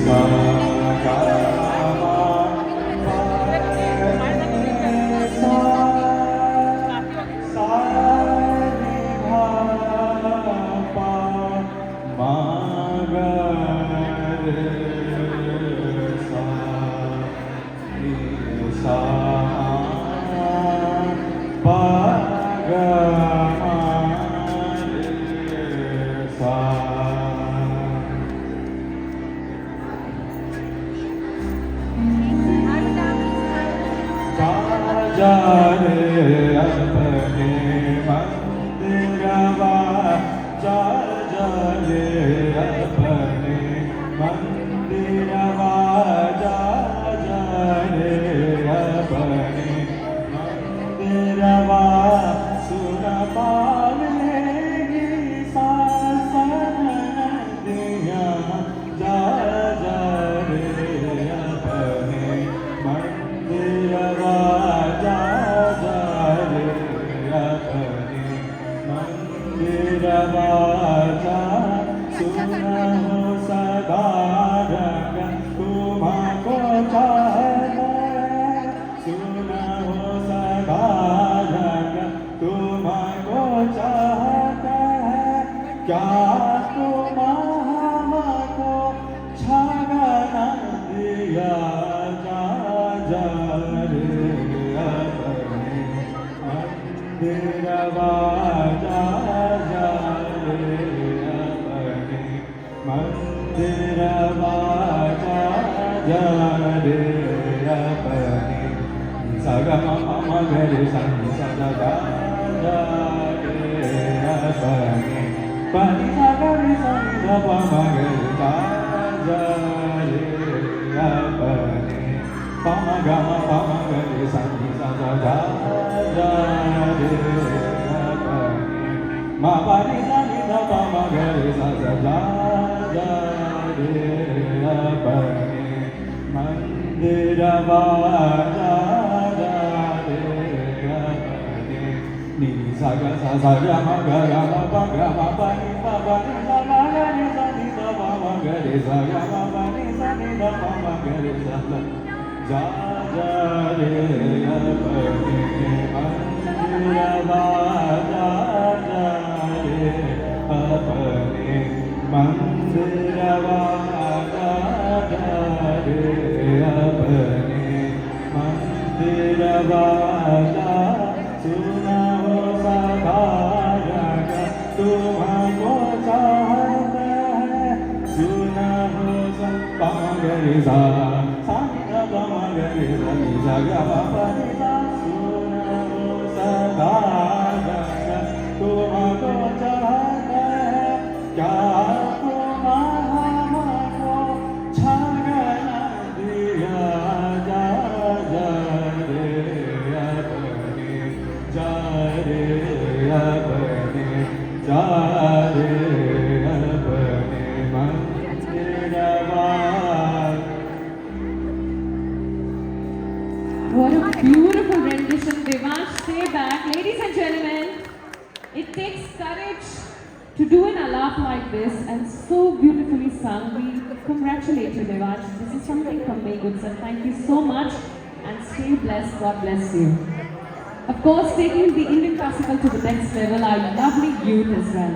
सा गा मा पा सा सा रे गा पा मा गा रे सा रे सा पा गा मा रे सा जा रे अपने मंदिरवा जा रे अपने मंदिरवा जा रे अपने मंदिरवा सुन पावेगी सासन दिया जा रे अपने मंदिरवा जा रे अपने मंदिरवा जा सुनो सदा रंग तुम्हाको चाहता है सुनो सदा रंग तुम्हाको चाहता है क्या तुम हमको छाना दिया जा रे अपने मंदिरवा जा रे अपने मंदिरवा जा रे अपने सगा मम गरे संग सदा जा रे अपने pani sagari sangha pamagari जा रे अपने pamagama pamagari sangha सदा जा रे अपने ma pani sangha pamagari सदा जा रे अपने मंदिरवा जा रे अपने ni sa ga ma ga pa ni pa pa ni sa ma ga ni sa ni da pa ma ga re sa ga ma pa ni sa ni da pa ma ga re sa sa ja re apne mandirava ja re apne mandirava ja re apne mandirava ja सुना हो सदा रंग तुम्हाको चाहता है सुना हो सब मगरे सा सा मगरे सा नि सा गा पा नि सा सुना हो सदा रंग तुम्हाको चाहता है क्या तुम हमको छाना दिया जा रे अपने जा रे अपने मंदिरवा What a beautiful rendition, Devansh. Stay back. Ladies and gentlemen, it takes courage to do an alap like this and so beautifully sung. We congratulate you, Devansh. This is something from May Goodson. Thank you so much and stay blessed. God bless you. Of course, taking the Indian classical to the next level, our lovely youth as well.